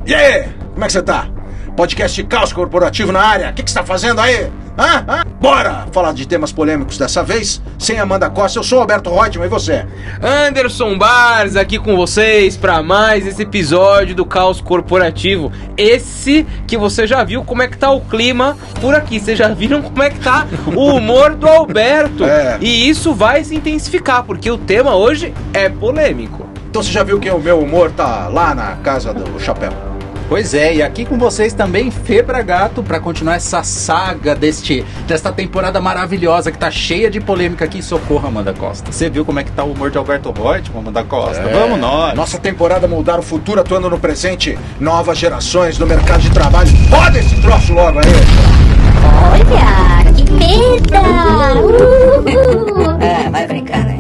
E aí, como é que você tá? Podcast Caos Corporativo na área, o que você tá fazendo aí? Bora falar de temas polêmicos dessa vez, sem Amanda Costa. Eu sou Alberto Reutemann, e você? Anderson Barros aqui com vocês para mais esse episódio do Caos Corporativo. Esse que você já viu como é que tá o clima por aqui, vocês já viram como é que tá o humor do Alberto. E isso vai se intensificar, porque o tema hoje é polêmico. Então você já viu que o meu humor tá lá na casa do Chapéu? Pois é, e aqui com vocês também, Fê Bragato, para continuar essa saga desta temporada maravilhosa que tá cheia de polêmica aqui. Socorro, Amanda Costa. Você viu como é que tá o humor de Alberto Reutemann, Amanda Costa? Vamos nós! Nossa temporada moldar o futuro atuando no presente. Novas gerações no mercado de trabalho. Roda esse troço logo aí! Olha, que meta! Vai brincar, né?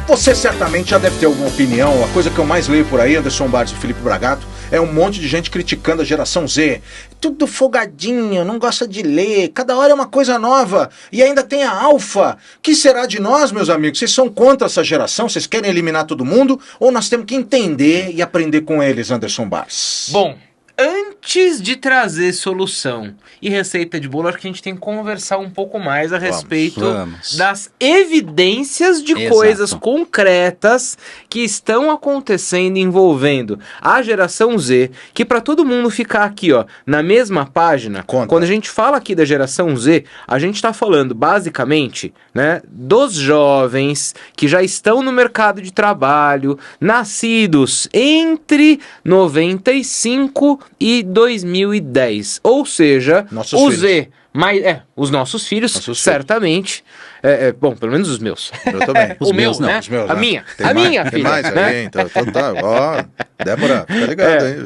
Você certamente já deve ter alguma opinião. A coisa que eu mais leio por aí, Anderson Barros e Felipe Bragato, é um monte de gente criticando a geração Z. Tudo folgadinho, não gosta de ler, cada hora é uma coisa nova. E ainda tem a alfa. O que será de nós, meus amigos? Vocês são contra essa geração? Vocês querem eliminar todo mundo? Ou nós temos que entender e aprender com eles, Anderson Barros? Bom, antes de trazer solução e receita de bolo, acho que a gente tem que conversar um pouco mais a respeito das evidências de coisas concretas que estão acontecendo envolvendo a geração Z, que para todo mundo ficar aqui, ó, na mesma página, quando a gente fala aqui da geração Z, a gente está falando basicamente, né, dos jovens que já estão no mercado de trabalho, nascidos entre 95 e 2010, ou seja, nossos o filhos. Z, os nossos filhos, certamente, bom, pelo menos os meus. Eu também. Os meus, né? Os meus, a né? minha Tem filha. mais né? aí, então tá. Ó, Débora, fica ligado aí.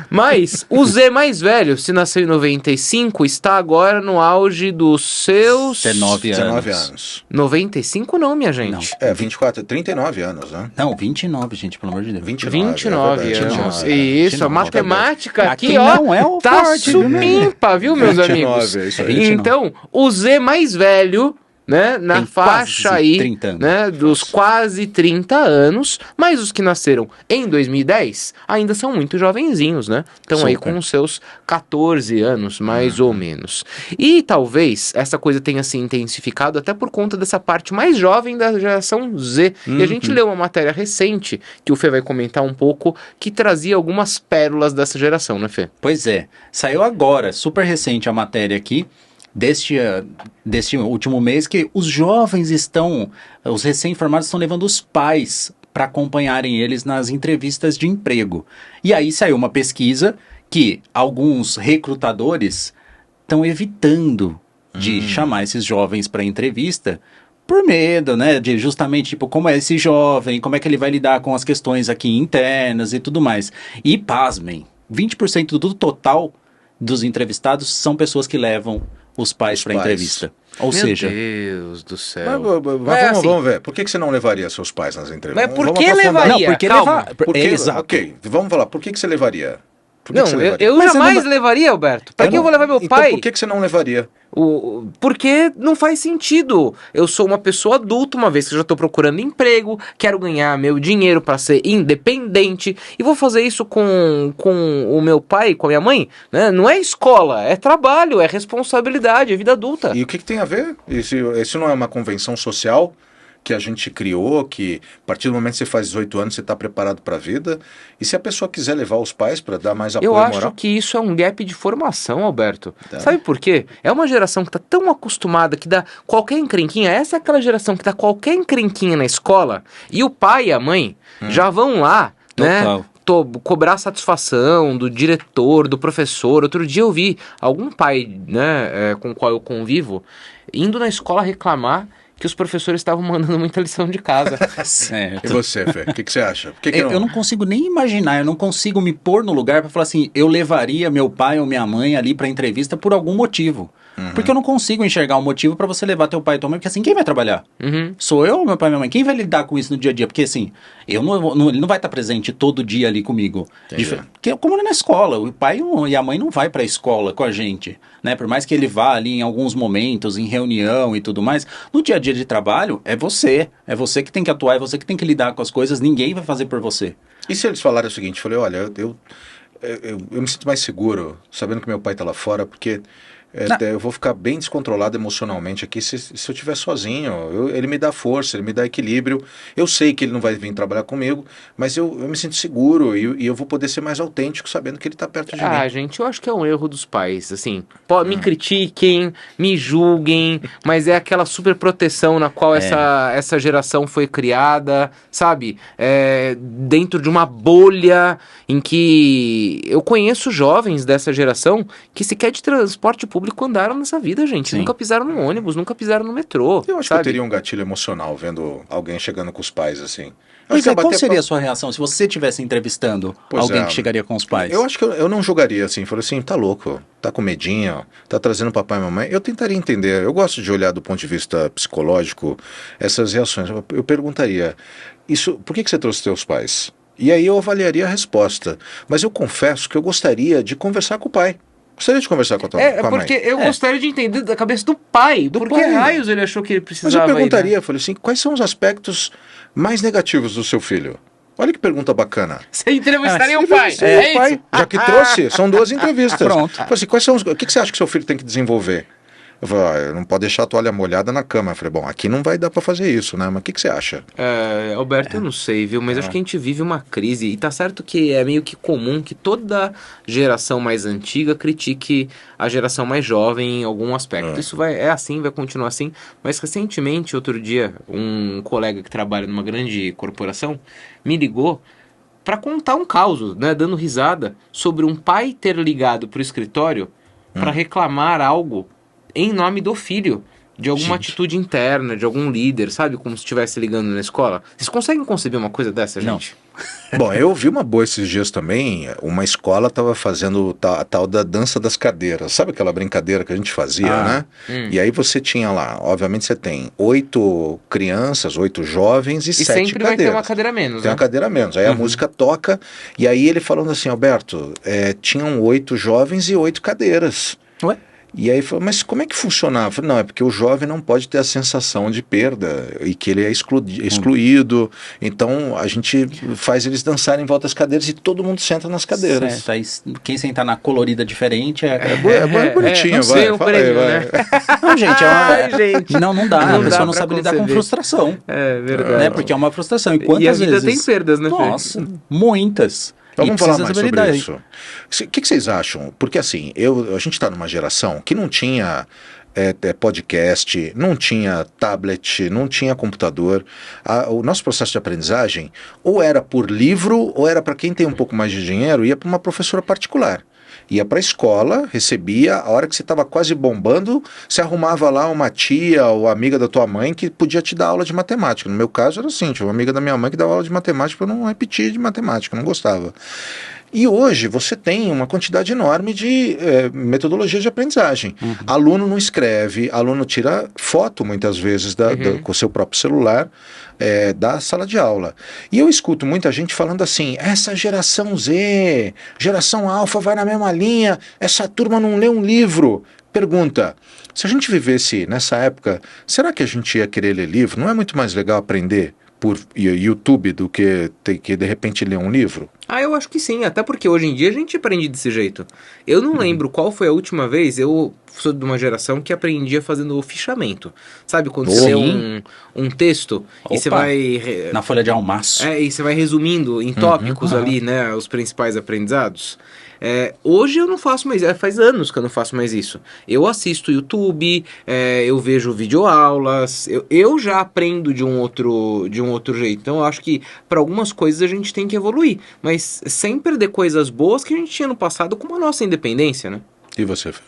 Mas o Z mais velho, se nasceu em 95, está agora no auge dos seus... 19 anos. 95 não, minha gente. Não. 24, 39 anos, né? Não, 29, gente, pelo amor de Deus. 29 é verdade, anos. 29, Isso, a matemática aqui, Aqui ó, não é o tá forte, supimpa, viu, meus 29, amigos? é isso aí. Então, o Z mais velho, né, na Tem faixa quase aí, 30 anos. né, dos quase 30 anos, mas os que nasceram em 2010 ainda são muito jovenzinhos, né? Estão aí com os seus 14 anos, mais ou menos. E talvez essa coisa tenha se intensificado até por conta dessa parte mais jovem da geração Z. E a gente leu uma matéria recente, que o Fê vai comentar um pouco, que trazia algumas pérolas dessa geração, né, Fê? Pois é, saiu agora, super recente a matéria aqui, deste último mês, que os recém-formados estão levando os pais para acompanharem eles nas entrevistas de emprego. E aí saiu uma pesquisa que alguns recrutadores estão evitando de chamar esses jovens para entrevista por medo, né, de justamente, tipo, como é esse jovem, como é que ele vai lidar com as questões aqui internas e tudo mais. E pasmem, 20% do total dos entrevistados são pessoas que levam os pais para entrevista. Ou seja... Meu Deus do céu. Mas vamos ver. Por que você não levaria seus pais nas entrevistas? Mas por que levaria? Não, porque Calma. Exato. Ok, vamos falar. Por que você levaria? Eu jamais levaria, Alberto. Pra que eu vou levar meu pai? Então por que você não levaria? Porque não faz sentido. Eu sou uma pessoa adulta, uma vez que eu já estou procurando emprego, quero ganhar meu dinheiro para ser independente, e vou fazer isso com o meu pai, com a minha mãe, né? Não é escola, é trabalho, é responsabilidade, é vida adulta. E o que tem a ver? Isso não é uma convenção social que a gente criou, que a partir do momento que você faz 18 anos você está preparado para a vida? E se a pessoa quiser levar os pais para dar mais apoio moral? Eu acho moral? que isso é um gap de formação, Alberto. Sabe por quê? É uma geração que está tão acostumada que dá qualquer encrenquinha. Essa é aquela geração que dá qualquer encrenquinha na escola e o pai e a mãe já vão lá, né? Cobrar satisfação do diretor, do professor. Outro dia eu vi algum pai, né, com o qual eu convivo, indo na escola reclamar que os professores estavam mandando muita lição de casa. Certo. E você, Fê? O que você acha? Eu não consigo nem imaginar, eu não consigo me pôr no lugar para falar assim, eu levaria meu pai ou minha mãe ali para entrevista por algum motivo. Porque eu não consigo enxergar um motivo pra você levar teu pai e tua mãe, porque assim, quem vai trabalhar? Sou eu, meu pai e minha mãe? Quem vai lidar com isso no dia a dia? Porque assim, ele não vai estar presente todo dia ali comigo. Porque, como na escola, o pai e a mãe não vai pra escola com a gente, né? Por mais que ele vá ali em alguns momentos, em reunião e tudo mais, no dia a dia de trabalho, é você que tem que atuar, é você que tem que lidar com as coisas, ninguém vai fazer por você. E se eles falarem o seguinte, eu falei, olha, eu me sinto mais seguro sabendo que meu pai está lá fora, porque eu vou ficar bem descontrolado emocionalmente aqui se eu estiver sozinho. Ele me dá força, ele me dá equilíbrio. Eu sei que ele não vai vir trabalhar comigo, mas eu me sinto seguro e eu vou poder ser mais autêntico sabendo que ele está perto de mim. Ah, gente, eu acho que é um erro dos pais, assim. Me critiquem, me julguem, mas é aquela super proteção na qual essa geração foi criada, sabe? Dentro de uma bolha em que eu conheço jovens dessa geração que sequer de transporte público andaram nessa vida, gente. Sim. Nunca pisaram no ônibus, nunca pisaram no metrô. Eu acho que eu teria um gatilho emocional vendo alguém chegando com os pais, assim. Mas qual seria a sua reação se você estivesse entrevistando alguém que chegaria com os pais? Eu acho que eu não julgaria, assim. Falei assim, tá louco, tá com medinho, tá trazendo papai e mamãe. Eu tentaria entender. Eu gosto de olhar do ponto de vista psicológico essas reações. Eu perguntaria, por que você trouxe teus pais? E aí eu avaliaria a resposta. Mas eu confesso que eu gostaria de conversar com o pai. Gostaria de conversar com a mãe. Porque eu gostaria de entender da cabeça do pai. Por que raios ele achou que ele precisava? Mas eu perguntaria, falei assim, quais são os aspectos mais negativos do seu filho? Olha que pergunta bacana. Você entrevistaria o pai? O pai, já que trouxe, são 2 entrevistas. Pronto. Falei assim, o que você acha que seu filho tem que desenvolver? Eu falei, não pode deixar a toalha molhada na cama. Eu falei, bom, aqui não vai dar pra fazer isso, né? Mas o que você acha? Alberto, eu não sei, viu? Mas acho que a gente vive uma crise. E tá certo que é meio que comum que toda geração mais antiga critique a geração mais jovem em algum aspecto. Isso vai continuar assim. Mas recentemente, outro dia, um colega que trabalha numa grande corporação me ligou pra contar um caos, né? Dando risada sobre um pai ter ligado pro escritório pra reclamar algo em nome do filho, de alguma atitude interna, de algum líder, sabe? Como se estivesse ligando na escola. Vocês conseguem conceber uma coisa dessa, gente? Não. Bom, eu vi uma boa esses dias também. Uma escola estava fazendo a tal da dança das cadeiras. Sabe aquela brincadeira que a gente fazia, né? E aí você tinha lá, obviamente você tem 8 crianças, 8 jovens e 7 cadeiras. E sempre vai ter uma cadeira a menos, Tem uma cadeira a menos. Aí a música toca, e aí ele falando assim, Alberto, tinham 8 jovens e 8 cadeiras. Ué? E aí falou, mas como é que funcionava? Eu falei, não, é porque o jovem não pode ter a sensação de perda e que ele é excluído. Então a gente faz eles dançarem em volta das cadeiras e todo mundo senta nas cadeiras. Certo, aí quem sentar na colorida diferente é bonitinho, vai. Né? Não, gente, não dá. A pessoa não sabe lidar com frustração. É verdade. Né? Porque é uma frustração. E quantas vezes? Tem perdas, né? Nossa, muitas. Então vamos falar mais sobre isso. O que vocês acham? Porque assim, a gente está numa geração que não tinha podcast, não tinha tablet, não tinha computador. O nosso processo de aprendizagem ou era por livro, ou era para quem tem um pouco mais de dinheiro, ia para uma professora particular. Ia para a escola, recebia, a hora que você estava quase bombando, você arrumava lá uma tia ou amiga da tua mãe que podia te dar aula de matemática. No meu caso era assim, tinha uma amiga da minha mãe que dava aula de matemática, eu não repetia de matemática, eu não gostava. E hoje você tem uma quantidade enorme de metodologias de aprendizagem. Aluno não escreve, aluno tira foto muitas vezes com o seu próprio celular da sala de aula. E eu escuto muita gente falando assim, essa geração Z, geração alfa vai na mesma linha, essa turma não lê um livro. Pergunta, se a gente vivesse nessa época, será que a gente ia querer ler livro? Não é muito mais legal aprender por YouTube do que ter que de repente ler um livro? Eu acho que sim, até porque hoje em dia a gente aprende desse jeito. Eu não lembro qual foi a última vez, eu sou de uma geração que aprendia fazendo o fichamento. Sabe, quando você lê um texto e você vai... Na folha de almaço. E você vai resumindo em tópicos ali, né, os principais aprendizados. Hoje eu não faço mais, faz anos que eu não faço mais isso. Eu assisto YouTube, eu vejo videoaulas, eu já aprendo de um outro jeito. Então eu acho que para algumas coisas a gente tem que evoluir, mas sem perder coisas boas que a gente tinha no passado, como a nossa independência, né? E você, Fê?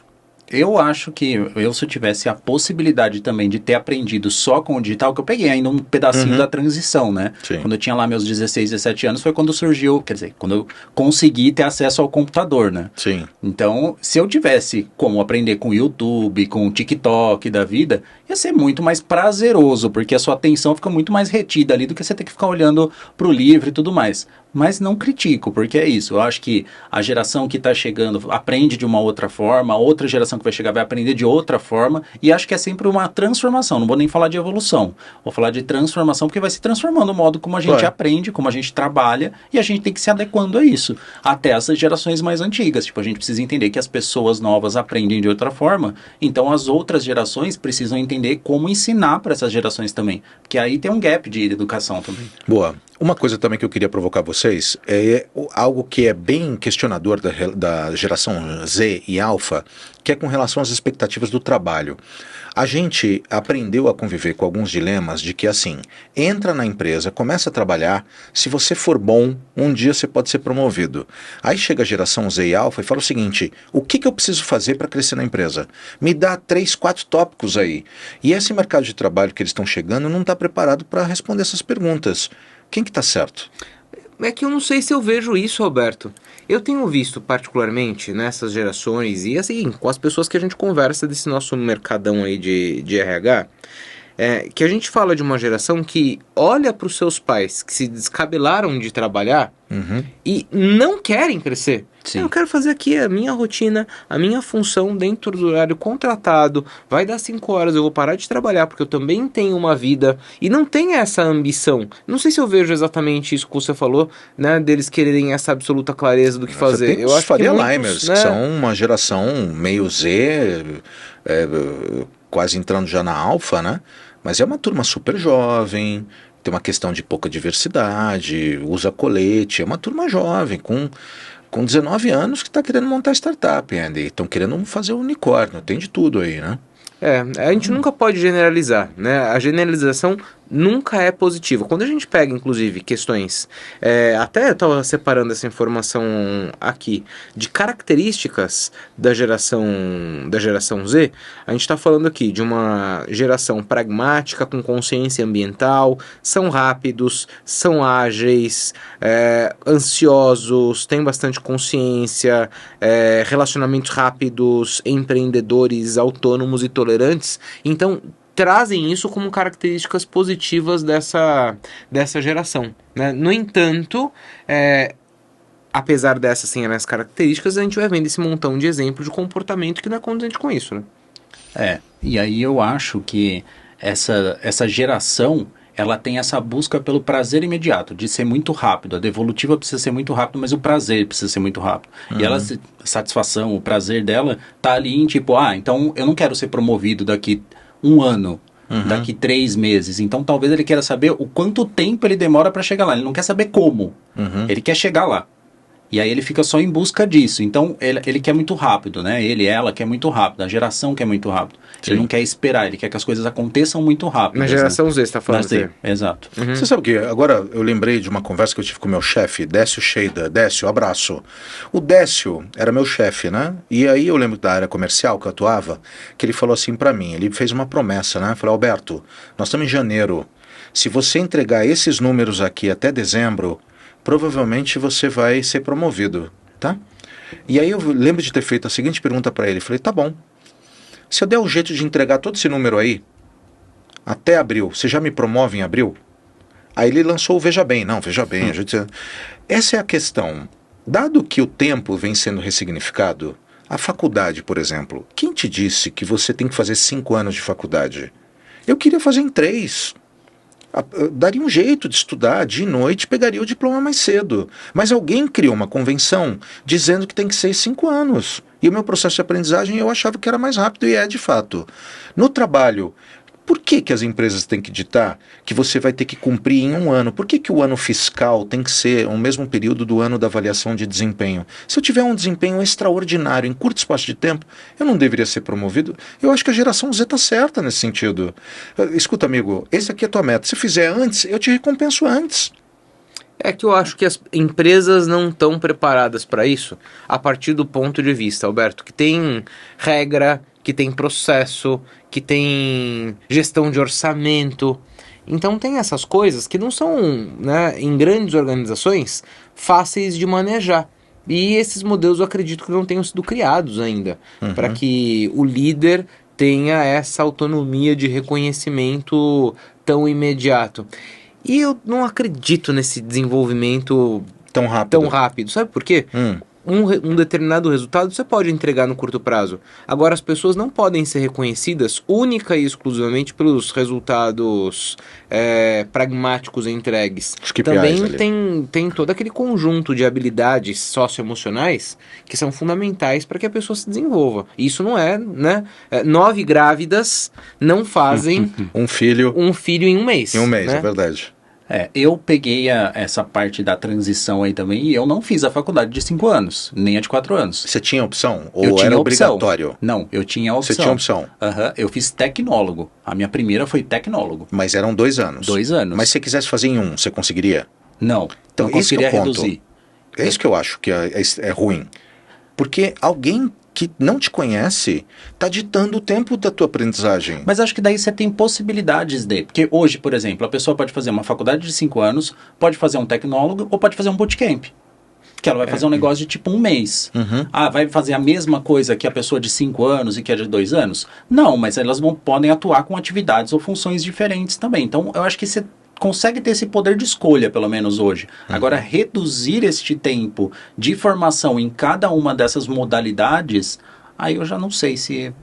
Eu acho que se eu tivesse a possibilidade também de ter aprendido só com o digital, que eu peguei ainda um pedacinho da transição, né? Sim. Quando eu tinha lá meus 16, 17 anos, foi quando surgiu, quer dizer, quando eu consegui ter acesso ao computador, né? Sim. Então, se eu tivesse como aprender com o YouTube, com o TikTok da vida, ia ser muito mais prazeroso, porque a sua atenção fica muito mais retida ali do que você ter que ficar olhando pro livro e tudo mais. Mas não critico, porque é isso. Eu acho que a geração que está chegando aprende de uma outra forma, a outra geração que vai chegar vai aprender de outra forma, e acho que é sempre uma transformação. Não vou nem falar de evolução, vou falar de transformação, porque vai se transformando o modo como a gente aprende, como a gente trabalha, e a gente tem que se adequando a isso. Até essas gerações mais antigas. Tipo, a gente precisa entender que as pessoas novas aprendem de outra forma, então as outras gerações precisam entender como ensinar para essas gerações também. Porque aí tem um gap de educação também. Boa. Uma coisa também que eu queria provocar vocês é algo que é bem questionador da geração Z e Alpha, que é com relação às expectativas do trabalho. A gente aprendeu a conviver com alguns dilemas de que, assim, entra na empresa, começa a trabalhar, se você for bom, um dia você pode ser promovido. Aí chega a geração Z e Alpha e fala o seguinte: o que eu preciso fazer para crescer na empresa? Me dá 3, 4 tópicos aí. E esse mercado de trabalho que eles estão chegando não está preparado para responder essas perguntas. Quem que tá certo? É que eu não sei se eu vejo isso, Roberto. Eu tenho visto particularmente nessas gerações e assim, com as pessoas que a gente conversa desse nosso mercadão aí de RH, que a gente fala de uma geração que olha para os seus pais que se descabelaram de trabalhar e não querem crescer. Sim. Eu quero fazer aqui a minha rotina, a minha função dentro do horário contratado, vai dar 5 horas, eu vou parar de trabalhar porque eu também tenho uma vida e não tem essa ambição. Não sei se eu vejo exatamente isso que você falou, né, deles quererem essa absoluta clareza do que fazer. Tem eu acho Faria que Limers, né, que são uma geração meio Z, quase entrando já na alfa, né? Mas é uma turma super jovem, tem uma questão de pouca diversidade, usa colete, é uma turma jovem, com 19 anos que está querendo montar startup, Andy, estão querendo fazer um unicórnio, tem de tudo aí, né? A gente nunca pode generalizar, né? A generalização nunca é positiva. Quando a gente pega, inclusive, questões, até eu estava separando essa informação aqui, de características da geração Z, a gente está falando aqui de uma geração pragmática, com consciência ambiental, são rápidos, são ágeis, ansiosos, têm bastante consciência, relacionamentos rápidos, empreendedores, autônomos e tolerantes. Então, trazem isso como características positivas dessa geração, né? No entanto, apesar dessas serem as características, a gente vai vendo esse montão de exemplos de comportamento que não é condizente com isso, né? E aí eu acho que essa geração, ela tem essa busca pelo prazer imediato, de ser muito rápido. A devolutiva precisa ser muito rápido, mas o prazer precisa ser muito rápido. E ela, a satisfação, o prazer dela tá ali em tipo, então eu não quero ser promovido daqui 1 ano, daqui 3 meses. Então talvez ele queira saber o quanto tempo ele demora para chegar lá. Ele não quer saber como. Ele quer chegar lá. E aí ele fica só em busca disso. Então ele quer muito rápido, né? Ela quer muito rápido. A geração quer muito rápido. Sim. Ele não quer esperar, ele quer que as coisas aconteçam muito rápido. Na geração Z, você está falando. Exato. Você sabe o que? Agora eu lembrei de uma conversa que eu tive com o meu chefe, Décio Sheida. Décio, abraço. O Décio era meu chefe, né? E aí eu lembro da área comercial que eu atuava, que ele falou assim para mim, ele fez uma promessa, né? Falou: Alberto, nós estamos em janeiro. Se você entregar esses números aqui até dezembro, provavelmente você vai ser promovido, tá? E aí eu lembro de ter feito a seguinte pergunta para ele. Falei: tá bom, se eu der o jeito de entregar todo esse número aí até abril, você já me promove em abril? Aí ele lançou o Veja Bem. Não, Veja Bem, a gente... Essa é a questão. Dado que o tempo vem sendo ressignificado, a faculdade, por exemplo, quem te disse que você tem que fazer 5 anos de faculdade? Eu queria fazer em 3. Daria um jeito de estudar de noite, pegaria o diploma mais cedo. Mas alguém criou uma convenção dizendo que tem que ser 5 anos. E o meu processo de aprendizagem eu achava que era mais rápido, e é de fato. No trabalho, por que as empresas têm que ditar que você vai ter que cumprir em 1 ano? Por que o ano fiscal tem que ser o mesmo período do ano da avaliação de desempenho? Se eu tiver um desempenho extraordinário em curto espaço de tempo, eu não deveria ser promovido? Eu acho que a geração Z está certa nesse sentido. Escuta, amigo, esse aqui é a tua meta. Se fizer antes, eu te recompenso antes. É que eu acho que as empresas não estão preparadas para isso a partir do ponto de vista, Alberto, que tem regra, que tem processo, que tem gestão de orçamento. Então tem essas coisas que não são, né, em grandes organizações, fáceis de manejar. E esses modelos eu acredito que não tenham sido criados ainda, para que o líder tenha essa autonomia de reconhecimento tão imediato. E eu não acredito nesse desenvolvimento tão rápido. Sabe por quê? Um determinado resultado você pode entregar no curto prazo. Agora, as pessoas não podem ser reconhecidas única e exclusivamente pelos resultados pragmáticos entregues. Também tem todo aquele conjunto de habilidades socioemocionais que são fundamentais para que a pessoa se desenvolva. Isso não é, né? 9 grávidas não fazem um filho em um mês. Em um mês, né? É verdade. Eu peguei essa parte da transição aí também e eu não fiz a faculdade de 5 anos, nem a de 4 anos. Você tinha opção? Ou era obrigatório? Não, eu tinha opção. Você tinha opção? Eu fiz tecnólogo. A minha primeira foi tecnólogo. Mas eram 2 anos? 2 anos. Mas se você quisesse fazer em 1, você conseguiria? Não, então, não conseguiria reduzir. É isso que eu acho que é ruim. Porque alguém que não te conhece está ditando o tempo da tua aprendizagem. Mas acho que daí você tem possibilidades porque hoje, por exemplo, a pessoa pode fazer uma faculdade de 5 anos, pode fazer um tecnólogo ou pode fazer um bootcamp. Que ela vai fazer um negócio de tipo 1 mês. Vai fazer a mesma coisa que a pessoa de 5 anos e que a de 2 anos? Não, mas elas podem atuar com atividades ou funções diferentes também. Então, eu acho que você consegue ter esse poder de escolha, pelo menos hoje. Agora, reduzir este tempo de formação em cada uma dessas modalidades, aí eu já não sei se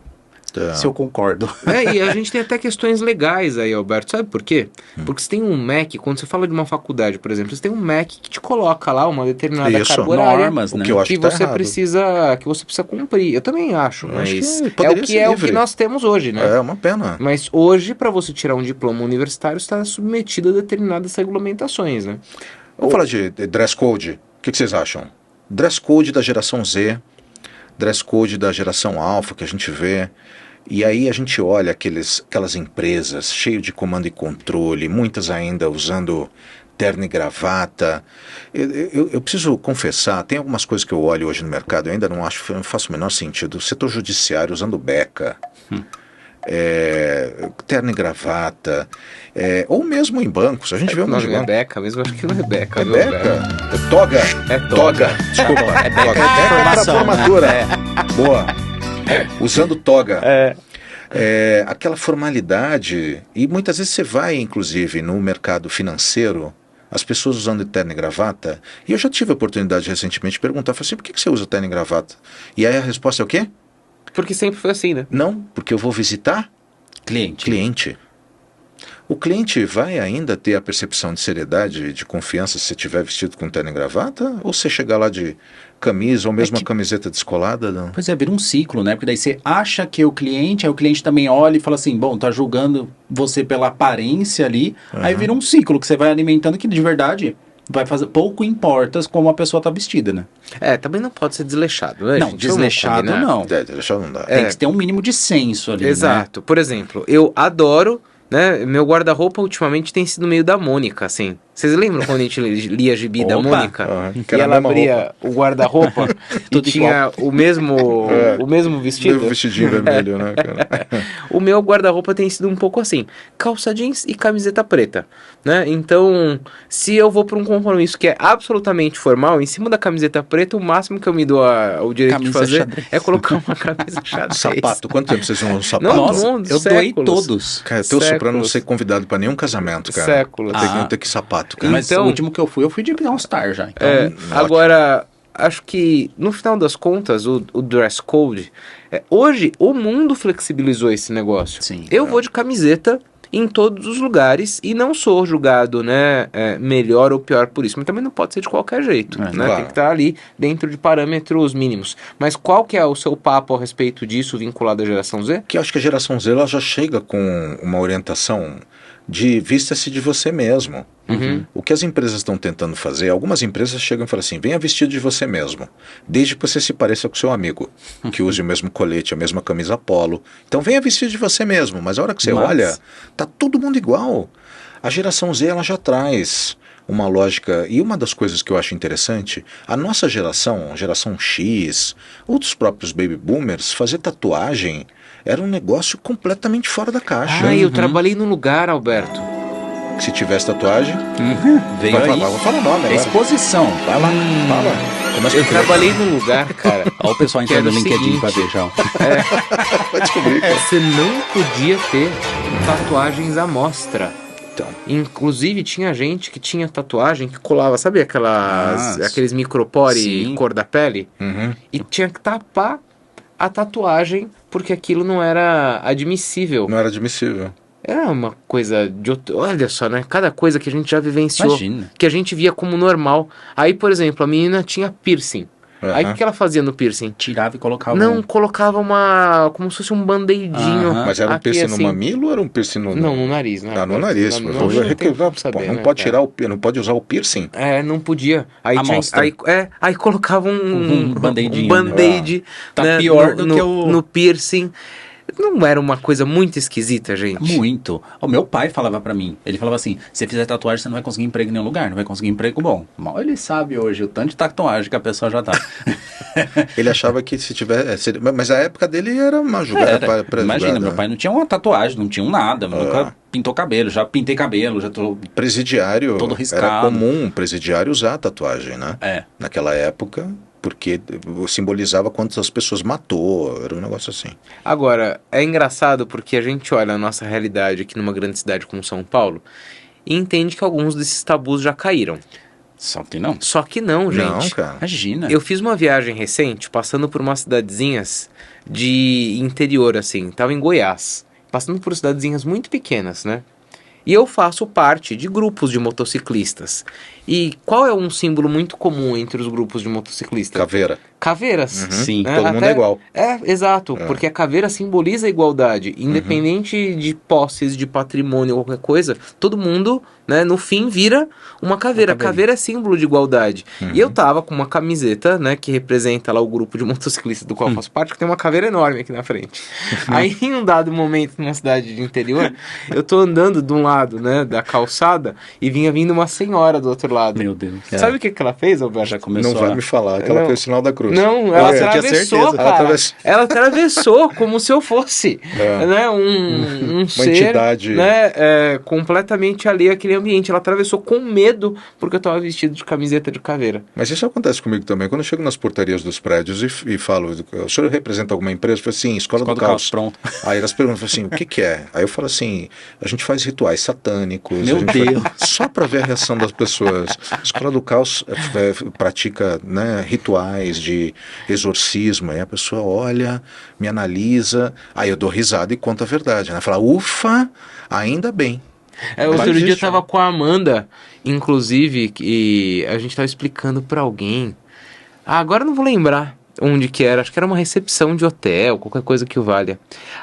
eu concordo. E a gente tem até questões legais aí, Alberto. Sabe por quê? Porque você tem um MEC, quando você fala de uma faculdade, por exemplo, você tem um MEC que te coloca lá uma determinada carga horária, normas, né? que eu acho que você precisa cumprir. Eu também acho, mas é o que nós temos hoje, né? É uma pena. Mas hoje, para você tirar um diploma universitário, está submetido a determinadas regulamentações, né? Vamos falar de dress code. O que vocês acham? Dress code da geração Z, dress code da geração alfa que a gente vê. E aí a gente olha aquelas empresas cheias de comando e controle, muitas ainda usando terno e gravata. Eu preciso confessar, tem algumas coisas que eu olho hoje no mercado, eu ainda não faço o menor sentido. O setor judiciário usando beca, terno e gravata, ou mesmo em bancos. A gente vê não é beca mesmo, acho que não é beca. É beca? É toga? É toga. Desculpa, é toga. Beca de formação, formatura. Né? Boa. Usando toga. Aquela formalidade. E muitas vezes você vai, inclusive, no mercado financeiro, as pessoas usando terno e gravata. E eu já tive a oportunidade recentemente de perguntar, falei assim, por que você usa terno e gravata? E aí a resposta é o quê? Porque sempre foi assim, né? Não, porque eu vou visitar cliente. O cliente vai ainda ter a percepção de seriedade, de confiança se você estiver vestido com terno e gravata? Ou você chegar lá de camisa ou mesmo a camiseta descolada? Não? Pois vira um ciclo, né? Porque daí você acha que o cliente, aí o cliente também olha e fala assim, bom, tá julgando você pela aparência ali, aí vira um ciclo que você vai alimentando que de verdade vai fazer, pouco importa como a pessoa tá vestida, né? Também não pode ser desleixado, né? Não, gente? desleixado não. Desleixado não dá. Tem que ter um mínimo de senso ali, Exato. Né? Por exemplo, eu adoro, né? Meu guarda-roupa ultimamente tem sido meio da Mônica, assim. Vocês lembram quando a gente lia a gibi da Mônica? E ela abria o guarda-roupa e tinha o mesmo vestido? O mesmo vestidinho vermelho, né, cara? O meu guarda-roupa tem sido um pouco assim, calça jeans e camiseta preta, né? Então, se eu vou para um compromisso que é absolutamente formal, em cima da camiseta preta, o máximo que eu me dou o direito de fazer xadrez. É colocar uma camisa xadrez. Sapato, quanto tempo vocês usam um sapato? Nossa, eu doei todos. Cara, eu torço pra não ser convidado pra nenhum casamento, cara. Séculos. Não ter que sapato. Cara. Mas o último que eu fui de All Star já. Então, agora, acho que no final das contas, o dress code, hoje o mundo flexibilizou esse negócio. Sim, eu vou de camiseta em todos os lugares e não sou julgado, né, melhor ou pior por isso, mas também não pode ser de qualquer jeito, né? Claro. Tem que estar ali dentro de parâmetros mínimos. Mas qual que é o seu papo a respeito disso vinculado à geração Z? Que eu acho que a geração Z ela já chega com uma orientação de vista-se de você mesmo. O que as empresas estão tentando fazer, algumas empresas chegam e falam assim, venha vestido de você mesmo, desde que você se pareça com seu amigo, que use o mesmo colete, a mesma camisa polo. Então venha vestido de você mesmo, mas a hora que você olha, tá todo mundo igual. A geração Z ela já traz uma lógica, e uma das coisas que eu acho interessante, a nossa geração, geração X, ou dos próprios baby boomers, fazer tatuagem era um negócio completamente fora da caixa. Eu trabalhei num lugar, Alberto. Se tivesse tatuagem, veio aí. Fala o nome agora. Exposição. Vai lá, fala. Eu trabalhei num lugar, cara. Olha o pessoal entrando no LinkedIn pra ver já. Vai descobrir. Você não podia ter tatuagens à mostra. Então. Inclusive, tinha gente que tinha tatuagem que colava, sabe aqueles micropore cor da pele? E tinha que tapar a tatuagem porque aquilo não era admissível. Não era admissível. Era uma coisa de outro... Olha só, né? Cada coisa que a gente já vivenciou. Imagina. Que a gente via como normal. Aí, por exemplo, a menina tinha piercing. Aí o que ela fazia no piercing? Tirava e colocava. Não, colocava como se fosse um band-aidinho. Mas era um piercing assim, no mamilo ou era um piercing no... Não, no nariz, né? No nariz. Não pode tirar não pode usar o piercing. Não podia. Aí colocava um band-aidinho. Um band-aid, Tá pior do que no piercing. Não era uma coisa muito esquisita, gente? Muito. O meu pai falava pra mim, ele falava assim, se fizer tatuagem você não vai conseguir emprego em nenhum lugar, não vai conseguir emprego bom. Mal ele sabe hoje o tanto de tatuagem que a pessoa já tá. Ele achava que se tivesse... Mas a época dele era uma jogada para imagina, meu pai não tinha uma tatuagem, não tinha nada, nunca pintou cabelo, já pintei cabelo, já tô... Presidiário, todo riscado. Era comum um presidiário usar tatuagem, né? Naquela época... Porque simbolizava quantas pessoas matou, era um negócio assim. Agora, é engraçado porque a gente olha a nossa realidade aqui numa grande cidade como São Paulo e entende que alguns desses tabus já caíram. Só que não. Só que não, gente. Não, cara. Imagina. Eu fiz uma viagem recente, passando por umas cidadezinhas de interior, assim. Tava em Goiás. Passando por cidadezinhas muito pequenas, né? E eu faço parte de grupos de motociclistas. E qual é um símbolo muito comum entre os grupos de motociclistas? Caveira. Caveiras. Sim, todo mundo é igual. Exato, porque a caveira simboliza a igualdade. Independente de posses, de patrimônio ou qualquer coisa, todo mundo, né, no fim, vira uma caveira. Caveira é símbolo de igualdade. E eu tava com uma camiseta, né, que representa lá o grupo de motociclistas do qual eu faço parte, que tem uma caveira enorme aqui na frente. Aí, em um dado momento, numa cidade de interior, eu tô andando de um lado, né, da calçada, e vinha vindo uma senhora do outro lado. Meu Deus. Sabe o que ela fez, Alberto? Já começou. Não vai me falar, que ela fez o sinal da cruz. Não, ela atravessou, cara. Ela atravessou como se eu fosse né, um ser, entidade, né, completamente alheio àquele ambiente. Ela atravessou com medo porque eu estava vestido de camiseta de caveira. Mas isso acontece comigo também. Quando eu chego nas portarias dos prédios e falo, o senhor representa alguma empresa? Eu falo assim, Escola do Caos. Pronto. Aí elas perguntam assim, o que é? Aí eu falo assim, a gente faz rituais satânicos. Meu Deus. Só para ver a reação das pessoas. A Escola do Caos pratica, né, rituais de exorcismo, aí a pessoa olha, me analisa, aí eu dou risada e conto a verdade, né? Fala, ufa, ainda bem. Outro dia eu tava com a Amanda, inclusive, e a gente tava explicando pra alguém. Agora eu não vou lembrar onde que era, acho que era uma recepção de hotel, qualquer coisa que o valha.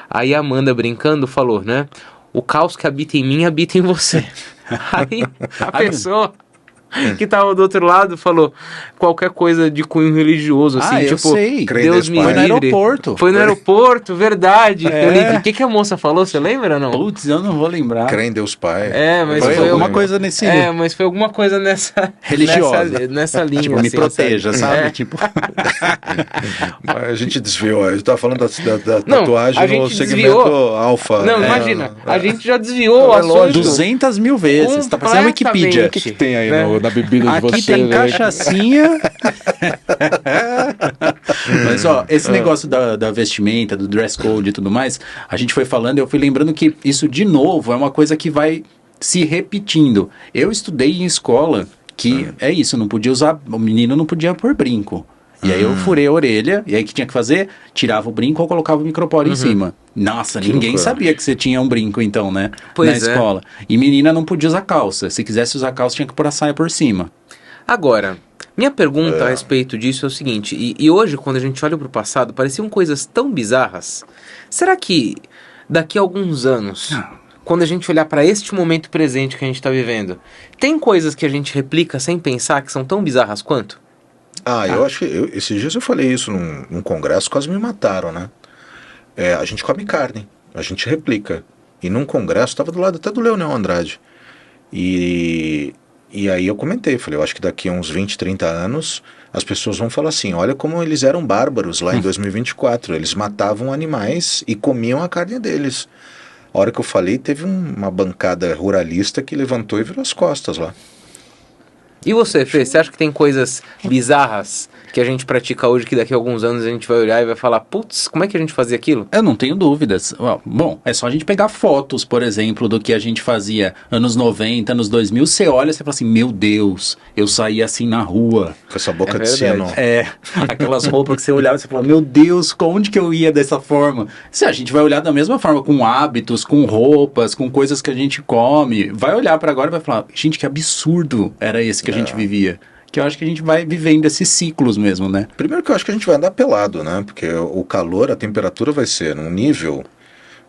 Aí a Amanda, brincando, falou, né? O caos que habita em mim habita em você. Aí a pessoa que tava do outro lado falou qualquer coisa de cunho religioso, assim, eu tipo, sei. Deus me livre. Foi no aeroporto. Foi no aeroporto, verdade. O que a moça falou, você lembra ou não? Putz, eu não vou lembrar. Crê em Deus Pai. Mas foi alguma coisa nesse... mas foi alguma coisa nessa... religiosa. Nessa linha, tipo, assim, me proteja, sabe? Tipo... A gente desviou. A gente tava falando da tatuagem no segmento alfa. Não, imagina. A gente já desviou o assunto. 200 mil vezes. Tá parecendo a Wikipedia. O que tem aí na bebida de vocês? Aqui tem cachaçinha. Mas ó, esse negócio da vestimenta, do dress code e tudo mais, a gente foi falando, eu fui lembrando que isso de novo é uma coisa que vai se repetindo. Eu estudei em escola que é isso, não podia usar, o menino não podia pôr brinco. E aí eu furei a orelha, e aí o que tinha que fazer? Tirava o brinco ou colocava o micropore em cima. Nossa, ninguém sabia que você tinha um brinco então, né? Na escola. E menina não podia usar calça. Se quisesse usar calça, tinha que pôr a saia por cima. Agora, minha pergunta a respeito disso é o seguinte, e hoje quando a gente olha para o passado, pareciam coisas tão bizarras. Será que daqui a alguns anos, quando a gente olhar para este momento presente que a gente está vivendo, tem coisas que a gente replica sem pensar que são tão bizarras quanto? Eu acho que esses dias eu falei isso num congresso, quase me mataram, né? A gente come carne, a gente replica. E num congresso, estava do lado até do Leonel Andrade. E E aí eu comentei, falei, eu acho que daqui a uns 20, 30 anos as pessoas vão falar assim, olha como eles eram bárbaros lá em 2024, eles matavam animais e comiam a carne deles. A hora que eu falei, teve uma bancada ruralista que levantou e virou as costas lá. E você, Fê, você acha que tem coisas bizarras que a gente pratica hoje que daqui a alguns anos a gente vai olhar e vai falar, putz, como é que a gente fazia aquilo? Eu não tenho dúvidas. Bom, é só a gente pegar fotos, por exemplo, do que a gente fazia anos 90, anos 2000, você olha e você fala assim, meu Deus, eu saía assim na rua. Com essa boca de sino. Aquelas roupas que você olhava e você falava, meu Deus, onde que eu ia dessa forma? Se a gente vai olhar da mesma forma, com hábitos, com roupas, com coisas que a gente come, vai olhar para agora e vai falar, gente, que absurdo era esse que a gente vivia. Que eu acho que a gente vai vivendo esses ciclos mesmo, né? Primeiro que eu acho que a gente vai andar pelado, né? Porque o calor, a temperatura vai ser num nível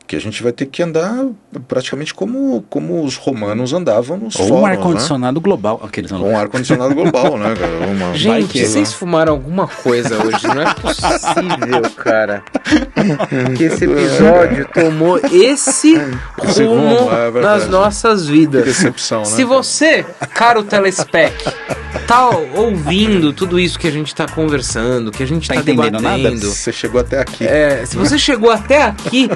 que a gente vai ter que andar praticamente como os romanos andavam nos fóruns, um ar-condicionado global. Um ar-condicionado global, né, cara? Gente, vocês fumaram alguma coisa hoje? Não é possível, cara. Que esse episódio tomou esse rumo nas nossas vidas. Que decepção, né? Se você, caro telespec, tá ouvindo tudo isso que a gente tá conversando, que a gente tá debatendo... Nada? Você chegou até aqui. Se você chegou até aqui...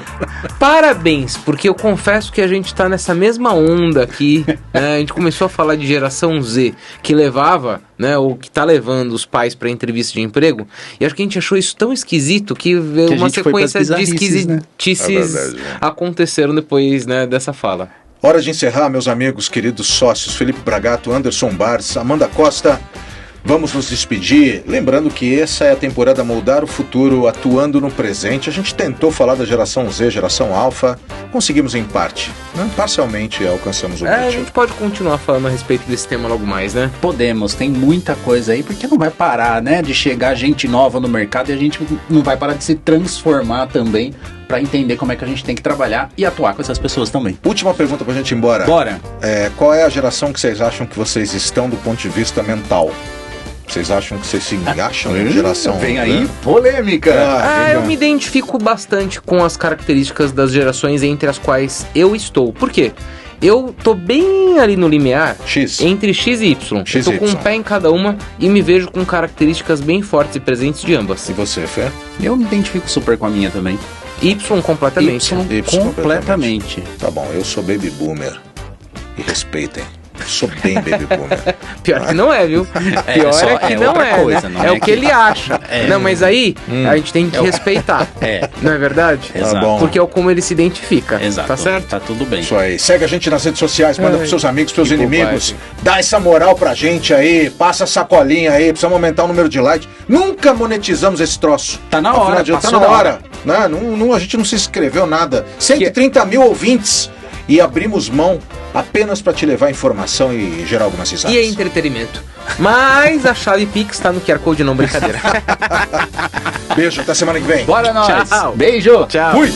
Parabéns, porque eu confesso que a gente tá nessa mesma onda aqui, né? A gente começou a falar de geração Z, que levava, né, ou que tá levando os pais pra entrevista de emprego, e acho que a gente achou isso tão esquisito que veio uma sequência de esquisitices, né? Aconteceram depois, né, dessa fala. Hora de encerrar, meus amigos, queridos sócios, Felipe Bragato, Anderson Bartz, Amanda Costa. Vamos nos despedir, lembrando que essa é a temporada Moldar o Futuro, atuando no presente. A gente tentou falar da geração Z, geração Alpha, conseguimos em parte, né? Parcialmente alcançamos o objetivo. A gente pode continuar falando a respeito desse tema logo mais, né? Podemos, tem muita coisa aí, porque não vai parar, né, de chegar gente nova no mercado e a gente não vai parar de se transformar também para entender como é que a gente tem que trabalhar e atuar com essas pessoas também. Última pergunta pra gente ir embora. Bora! Qual é a geração que vocês acham que vocês estão do ponto de vista mental? Vocês acham que vocês se encaixam na geração? Vem aí, polêmica! Eu me identifico bastante com as características das gerações entre as quais eu estou. Por quê? Eu tô bem ali no limiar entre X e Y. Eu tô com um pé em cada uma e me vejo com características bem fortes e presentes de ambas. E você, Fê? Eu me identifico super com a minha também. Y completamente. Y completamente. Tá bom, eu sou baby boomer. E respeitem. Sou bem baby boomer. Pior que não é, viu? Pior é que não é, coisa, né? É o que ele acha. Não, mas aí a gente tem que respeitar. Não é verdade? Exato. Bom. Porque é como ele se identifica. Exato. Tá certo? Tá tudo bem. Isso aí. Segue a gente nas redes sociais, manda pros seus amigos, pros seus inimigos. Dá essa moral pra gente aí, passa a sacolinha aí, precisamos aumentar o número de likes. Nunca monetizamos esse troço. Tá na hora. Tá na hora. Né? A gente não se inscreveu nada. 130 mil ouvintes. E abrimos mão apenas para te levar informação e gerar algumas risadas. E entretenimento. Mas a chave Pix tá no QR Code, não, brincadeira. Beijo, até semana que vem. Bora nós. Tchau. Beijo. Tchau. Fui.